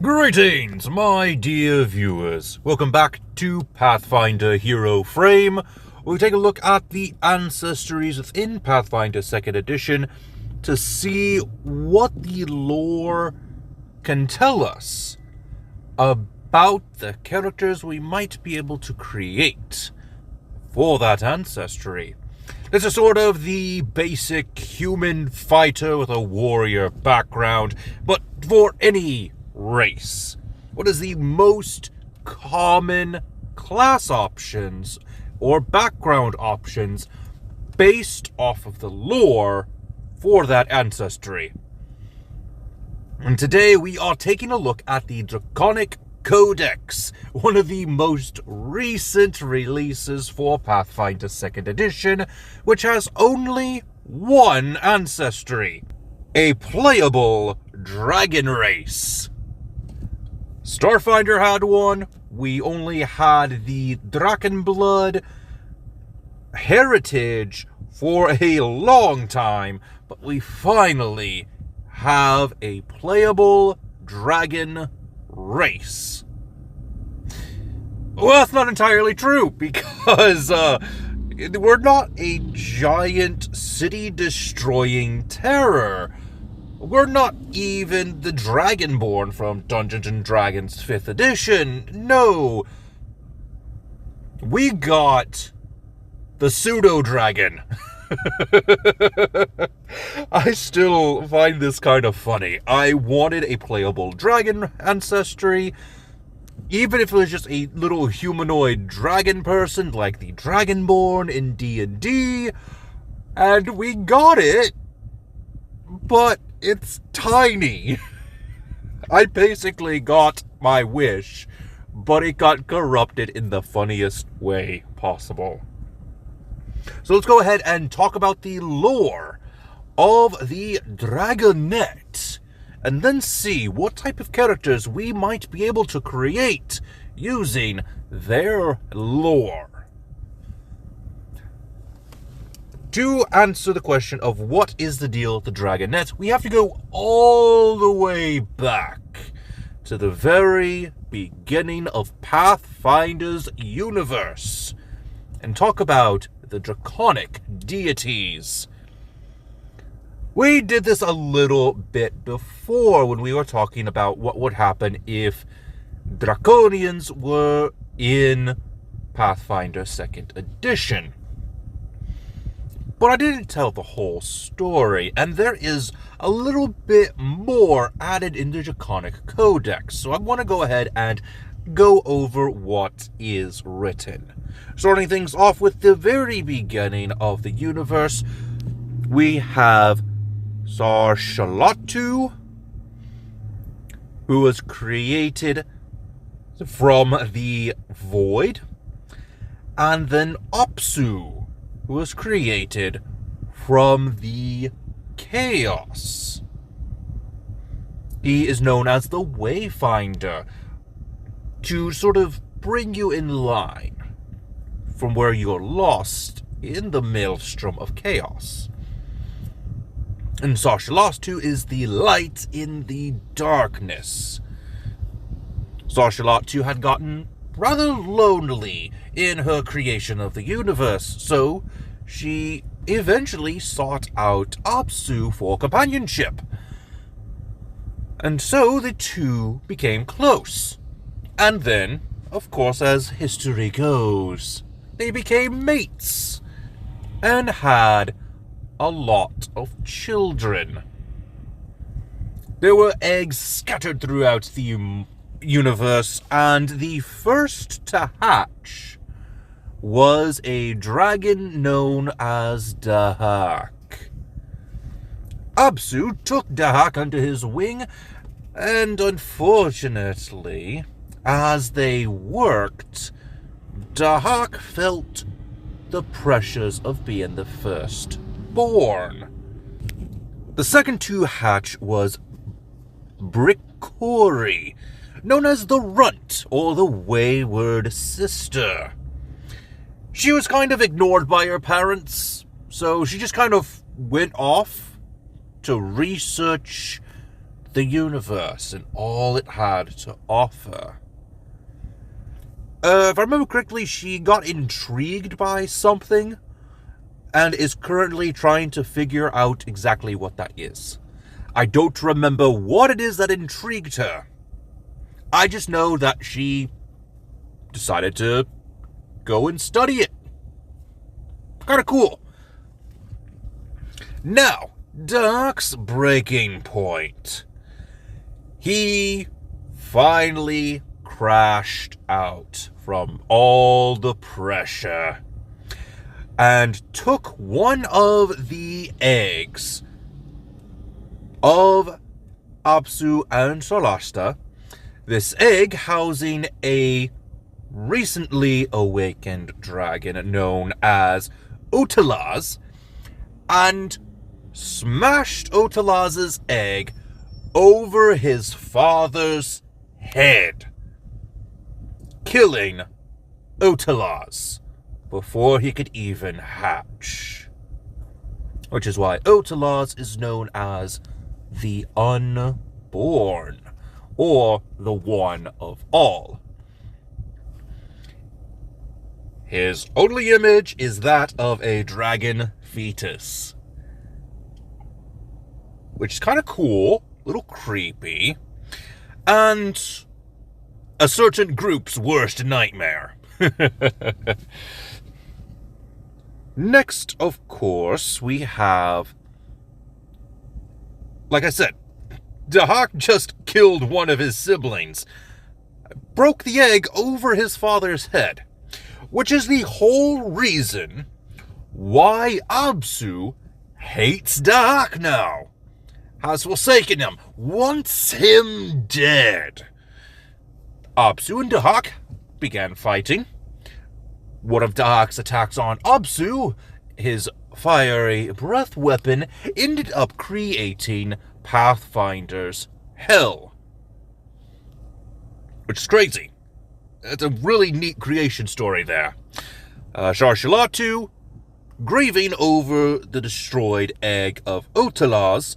Greetings, my dear viewers. Welcome back to Pathfinder Hero Frame. We'll take a look at the ancestries within Pathfinder 2nd Edition to see what the lore can tell us about the characters we might be able to create for that ancestry. This is sort of the basic human fighter with a warrior background, but for any race. What is the most common class options or background options based off of the lore for that ancestry? And today we are taking a look at the Draconic Codex, one of the most recent releases for Pathfinder 2nd Edition, which has only one ancestry, a playable dragon race. Starfinder had one. We only had the Drakenblood heritage for a long time, but we finally have a playable dragon race. Well, that's not entirely true, because we're not a giant city-destroying terror. We're not even the Dragonborn from Dungeons & Dragons 5th edition. No. We got the Pseudodragon. I still find this kind of funny. I wanted a playable dragon ancestry, even if it was just a little humanoid dragon person like the Dragonborn in D&D, and we got it, but it's tiny. I basically got my wish, but it got corrupted in the funniest way possible. So let's go ahead and talk about the lore of the Dragonet, and then see what type of characters we might be able to create using their lore. To answer the question of what is the deal with the Dragonet, we have to go all the way back to the very beginning of Pathfinder's universe and talk about the draconic deities. We did this a little bit before when we were talking about what would happen if Draconians were in Pathfinder 2nd Edition. But I didn't tell the whole story, and there is a little bit more added in the Draconic Codex, so I want to go ahead and go over what is written. Starting things off with the very beginning of the universe, we have Sarshalatu, who was created from the Void, and then Opsu, who was created from the Chaos. He is known as the Wayfinder, to sort of bring you in line from where you're lost in the maelstrom of chaos. And Sarshalatu is the light in the darkness. Sarshalatu had gotten rather lonely in her creation of the universe, so she eventually sought out Apsu for companionship. And so the two became close. And then, of course, as history goes, they became mates and had a lot of children. There were eggs scattered throughout the universe, and the first to hatch was a dragon known as Dahak. Apsu took Dahak under his wing, and unfortunately, as they worked, Dahak felt the pressures of being the firstborn. The second to hatch was Brickori, known as the Runt, or the Wayward Sister. She was kind of ignored by her parents, so she just kind of went off to research the universe and all it had to offer. If I remember correctly, she got intrigued by something and is currently trying to figure out exactly what that is. I don't remember what it is that intrigued her. I just know that she decided to go and study it. Kind of cool. Now, Dark's breaking point. He finally crashed out from all the pressure and took one of the eggs of Apsu and Solasta, this egg housing a recently awakened dragon known as Otalaz, and smashed Otalaz's egg over his father's head, killing Otalaz before he could even hatch. Which is why Otalaz is known as the Unborn, or the One of All. His only image is that of a dragon fetus, which is kind of cool, a little creepy, and a certain group's worst nightmare. Next, of course, we have, like I said, Dahak just killed one of his siblings, broke the egg over his father's head, which is the whole reason why Apsu hates Dahak now, has forsaken him, wants him dead. Apsu and Dahak began fighting. One of Dahak's attacks on Apsu, his fiery breath weapon, ended up creating Pathfinder's hell. Which is crazy. It's a really neat creation story there. Sharshalatu, grieving over the destroyed egg of Otalaz,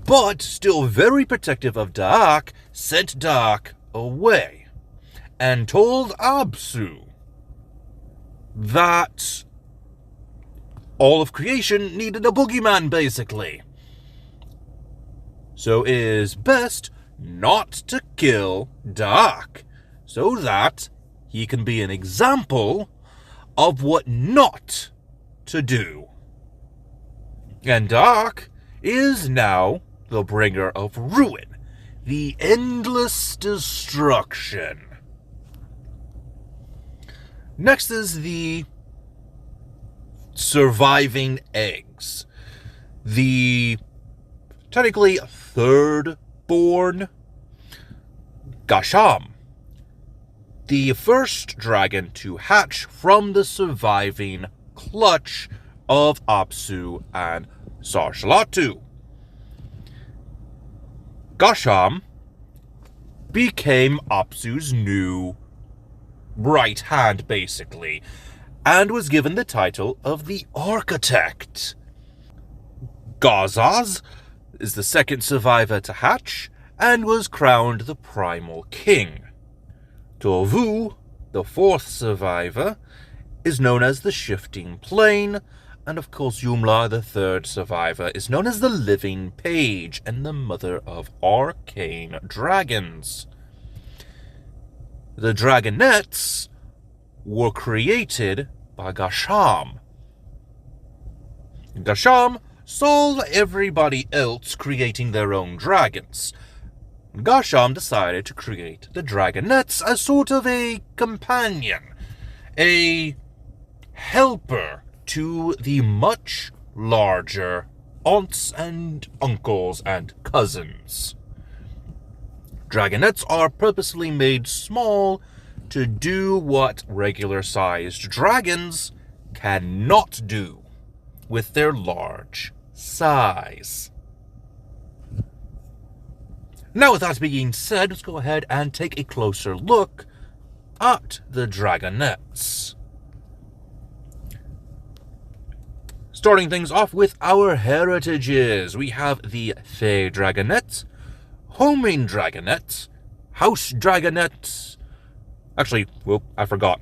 but still very protective of Dahak, sent Dahak away and told Apsu that all of creation needed a boogeyman, basically. So it is best not to kill Dahak, so that he can be an example of what not to do. And Dahak is now the bringer of ruin, the endless destruction. Next is the surviving eggs. The technically third born, Gasham, the first dragon to hatch from the surviving clutch of Apsu and Sarshalatu. Gasham became Apsu's new right hand, basically, and was given the title of the Architect. Gazaz is the second survivor to hatch, and was crowned the Primal King. Tovu, the fourth survivor, is known as the Shifting Plane, and of course Yumla, the third survivor, is known as the Living Page and the mother of arcane dragons. The Dragonets were created by Gasham. Gasham saw everybody else creating their own dragons. Gasham decided to create the Dragonets as sort of a companion, a helper to the much larger aunts and uncles and cousins. Dragonets are purposely made small to do what regular-sized dragons cannot do with their large size. Now, with that being said, let's go ahead and take a closer look at the Dragonets. Starting things off with our heritages, we have the Fey Dragonets, Homing Dragonets, House Dragonets. Actually, well, I forgot.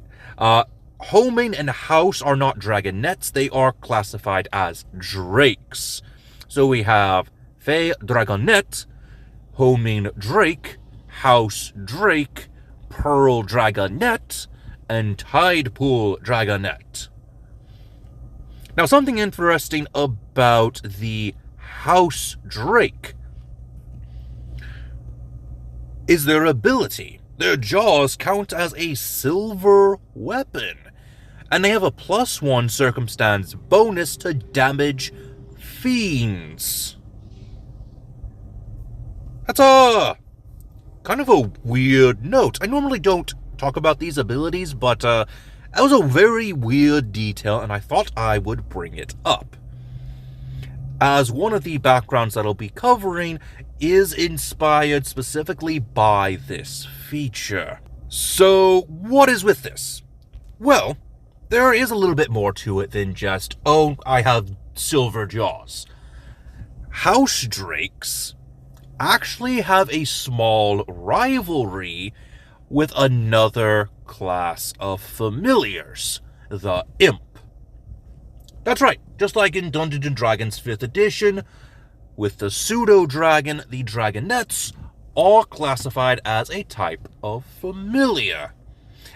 Homing and House are not Dragonets, they are classified as Drakes. So we have Fey Dragonet, Homing Drake, House Drake, Pearl Dragonet, and Tidepool Dragonet. Now, something interesting about the House Drake is their ability. Their jaws count as a silver weapon, and they have a +1 circumstance bonus to damage fiends. That's kind of a weird note. I normally don't talk about these abilities, but that was a very weird detail, and I thought I would bring it up, as one of the backgrounds that I'll be covering is inspired specifically by this feature. So, what is with this? Well, there is a little bit more to it than just, oh, I have silver jaws. House Drakes actually have a small rivalry with another class of familiars, the Imp. That's right, just like in Dungeons & Dragons 5th edition, with the Pseudodragon, the Dragonets are classified as a type of familiar.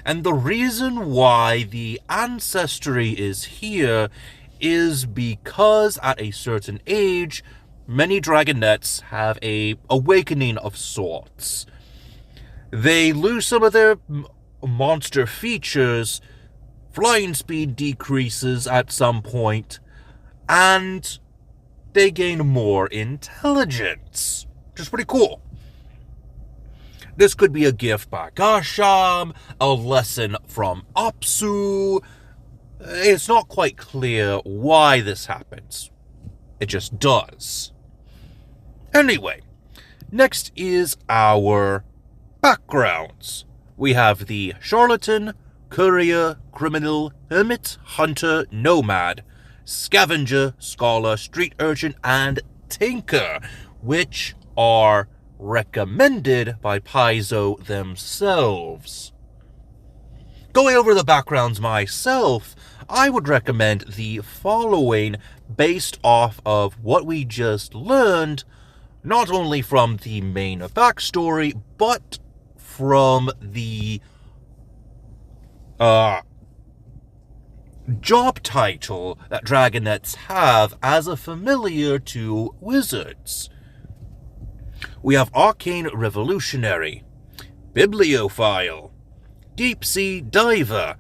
And the reason why the ancestry is here is because at a certain age, many Dragonets have a awakening of sorts. They lose some of their monster features, flying speed decreases at some point, and they gain more intelligence, which is pretty cool. This could be a gift by Garsham, a lesson from Apsu. It's not quite clear why this happens. It just does. Anyway, next is our backgrounds. We have the Charlatan, Courier, Criminal, Hermit, Hunter, Nomad, Scavenger, Scholar, Street Urchin, and Tinker, which are recommended by Paizo themselves. Going over the backgrounds myself, I would recommend the following based off of what we just learned, not only from the main backstory, but from the job title that Dragonets have as a familiar to wizards. We have Arcane Revolutionary, Bibliophile, Deep Sea Diver,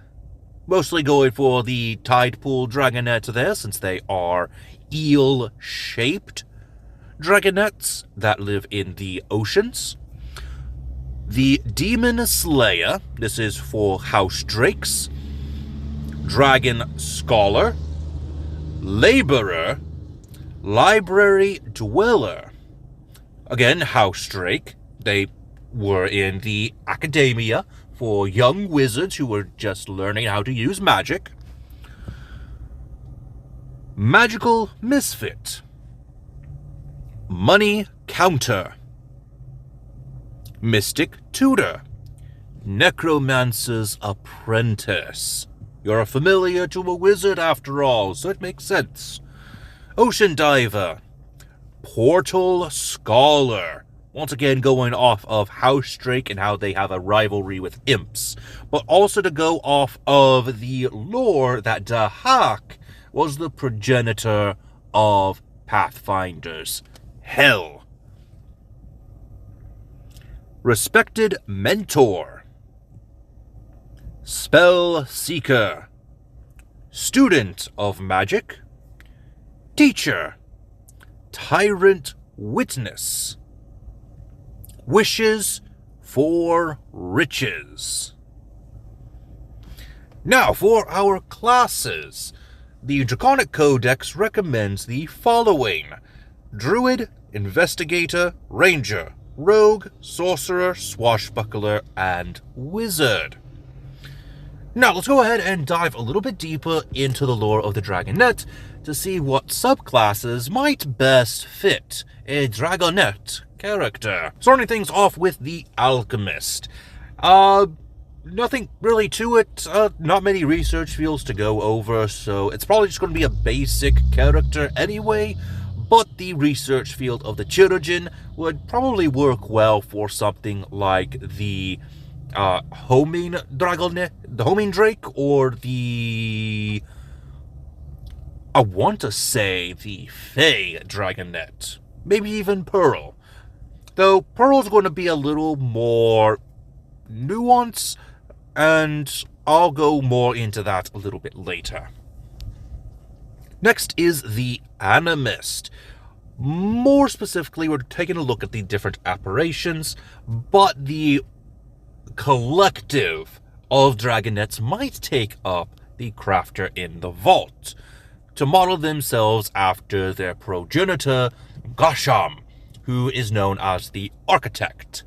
mostly going for the Tidepool Dragonet there, since they are eel-shaped Dragonets that live in the oceans. The Demon Slayer, this is for House Drakes. Dragon Scholar, Laborer, Library Dweller. Again, House Drake. They were in the academia for young wizards who were just learning how to use magic. Magical Misfit, Money Counter, Mystic Tutor, Necromancer's Apprentice. You're a familiar to a wizard after all, so it makes sense. Ocean Diver, Portal Scholar. Once again, going off of House Drake and how they have a rivalry with imps, but also to go off of the lore that Dahak was the progenitor of Pathfinder's hell. Respected Mentor, Spell Seeker, Student of Magic, Teacher, Tyrant Witness, Wishes for Riches. Now, for our classes, the Draconic Codex recommends the following: Druid, Investigator, Ranger, Rogue, Sorcerer, Swashbuckler, and Wizard. Now, let's go ahead and dive a little bit deeper into the lore of the Dragonet to see what subclasses might best fit a Dragonet character. Starting things off with the Alchemist. Nothing really to it, not many research fields to go over, so it's probably just going to be a basic character anyway, but the research field of the Chirurgeon would probably work well for something like the homing Dragonet, the homing Drake, or the, I want to say the Fey Dragonet, maybe even Pearl. Though Pearl's going to be a little more nuanced, and I'll go more into that a little bit later. Next is the Animist. More specifically, we're taking a look at the different apparitions, but the collective of Dragonets might take up the Crafter in the Vault to model themselves after their progenitor, Gasham, who is known as the Architect.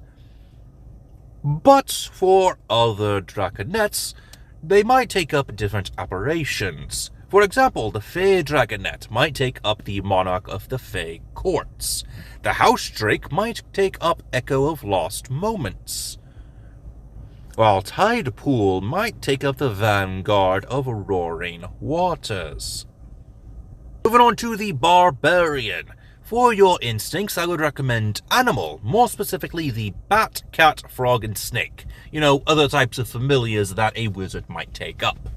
But for other Dragonets, they might take up different apparitions. For example, the Fey Dragonet might take up the Monarch of the Fey Courts. The House Drake might take up Echo of Lost Moments, while Tide Pool might take up the Vanguard of Roaring Waters. Moving on to the Barbarian. For your instincts, I would recommend Animal, more specifically the Bat, Cat, Frog, and Snake. You know, other types of familiars that a wizard might take up.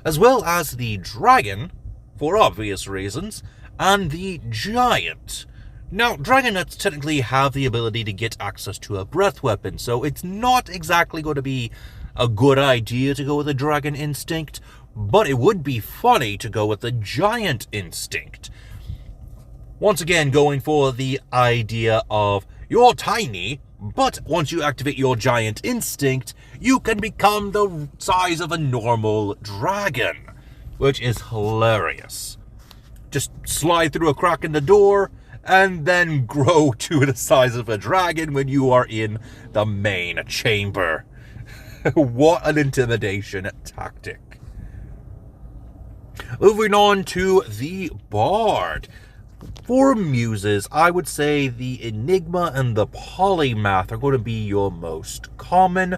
As well as the Dragon, for obvious reasons, and the Giant. Now, Dragonets technically have the ability to get access to a breath weapon, so it's not exactly going to be a good idea to go with a Dragon Instinct, but it would be funny to go with the Giant Instinct. Once again, going for the idea of you're tiny, but once you activate your Giant Instinct, you can become the size of a normal dragon, which is hilarious. Just slide through a crack in the door, and then grow to the size of a dragon when you are in the main chamber. What an intimidation tactic. Moving on to the Bard. For muses, I would say the Enigma and the Polymath are going to be your most common,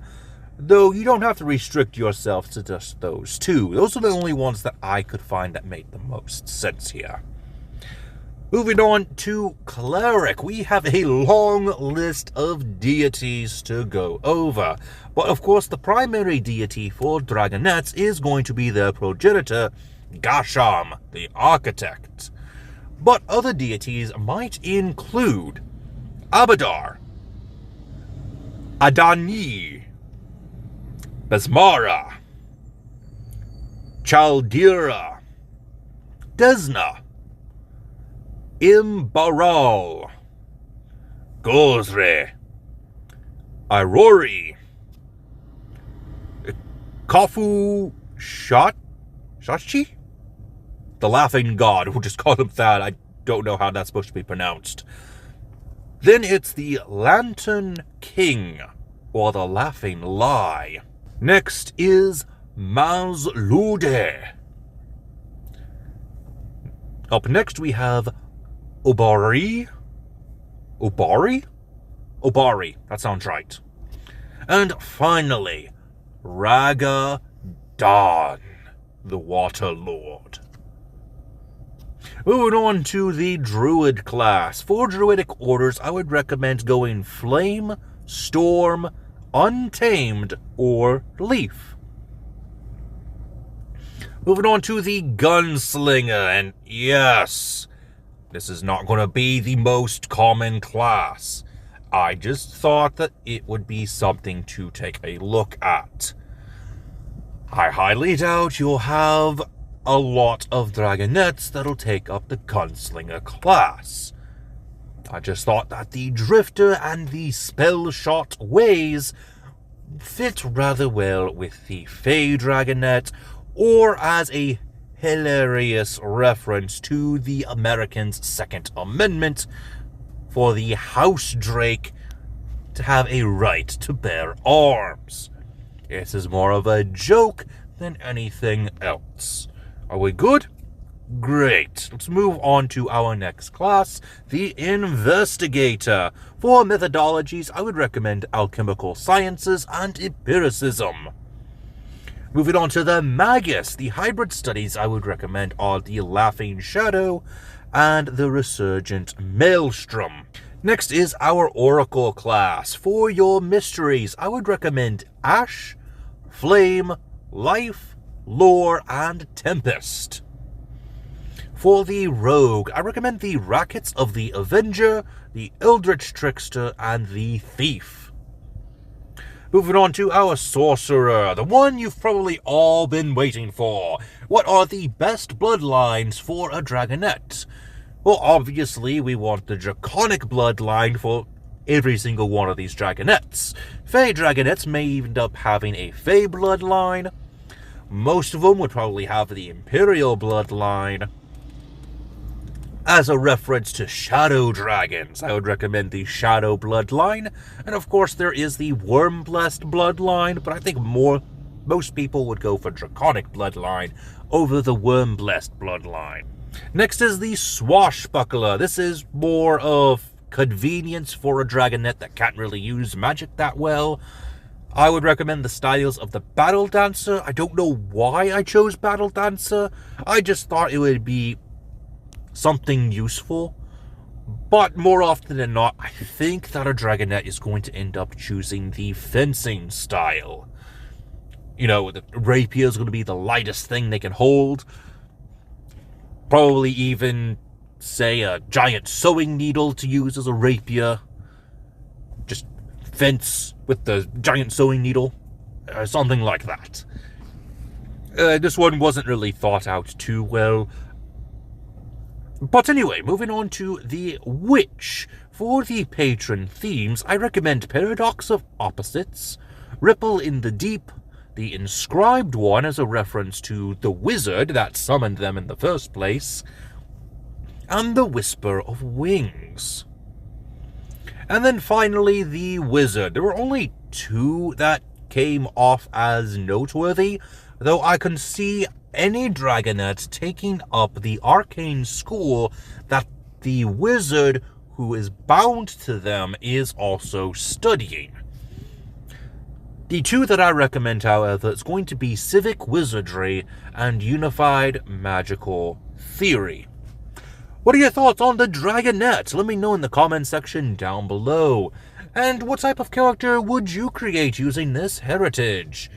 though you don't have to restrict yourself to just those two. Those are the only ones that I could find that made the most sense here. Moving on to Cleric, we have a long list of deities to go over, but of course the primary deity for Dragonets is going to be their progenitor, Gasham, the Architect. But other deities might include Abadar, Adani, Besmara, Chaldira, Desna, Imbaral, Gozre, Irori, Kafu Shachi? The Laughing God, we'll just call him that. I don't know how that's supposed to be pronounced. Then it's the Lantern King, or the Laughing Lie. Next is Mazlude. Up next we have Obari, that sounds right. And finally, Raga Don, the Water Lord. Moving on to the Druid class. For Druidic orders, I would recommend going Flame, Storm, Untamed, or Leaf. Moving on to the Gunslinger, and yes, this is not going to be the most common class. I just thought that it would be something to take a look at. I highly doubt you'll have a lot of Dragonets that'll take up the Gunslinger class. I just thought that the Drifter and the Spell-Shot Ways fit rather well with the Fey Dragonet, or as a hilarious reference to the Americans' Second Amendment for the House Drake to have a right to bear arms. It is more of a joke than anything else. Are we good? Great. Let's move on to our next class, the Investigator. For methodologies, I would recommend Alchemical Sciences and Empiricism. Moving on to the Magus, the hybrid studies I would recommend are the Laughing Shadow and the Resurgent Maelstrom. Next is our Oracle class. For your mysteries, I would recommend Ash, Flame, Life, Lore, and Tempest. For the Rogue, I recommend the Rackets of the Avenger, the Eldritch Trickster, and the Thief. Moving on to our Sorcerer, the one you've probably all been waiting for. What are the best bloodlines for a Dragonet? Well, obviously, we want the Draconic bloodline for every single one of these Dragonets. Fey Dragonets may end up having a Fey bloodline. Most of them would probably have the Imperial bloodline. As a reference to Shadow Dragons, I would recommend the Shadow bloodline. And of course, there is the Worm-Blessed bloodline, but I think most people would go for Draconic bloodline over the Worm-Blessed bloodline. Next is the Swashbuckler. This is more of convenience for a Dragonet that can't really use magic that well. I would recommend the styles of the Battle Dancer. I don't know why I chose Battle Dancer. I just thought it would be something useful. But more often than not, I think that a Dragonet is going to end up choosing the fencing style. You know, the rapier is going to be the lightest thing they can hold. Probably even, say, a giant sewing needle to use as a rapier. Just fence with the giant sewing needle. Something like that. This one wasn't really thought out too well. But anyway, moving on to the Witch. For the patron themes, I recommend Paradox of Opposites, Ripple in the Deep, the Inscribed one as a reference to the wizard that summoned them in the first place, and the Whisper of Wings. And then finally, the Wizard. There were only 2 that came off as noteworthy, though I can see any Dragonet taking up the arcane school that the wizard who is bound to them is also studying. The 2 that I recommend, however, is going to be Civic Wizardry and Unified Magical Theory. What are your thoughts on the Dragonet? Let me know in the comment section down below. And what type of character would you create using this heritage?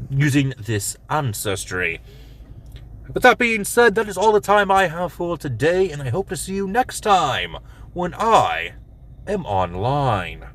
Using this ancestry. With that being said, that is all the time I have for today, and I hope to see you next time when I am online.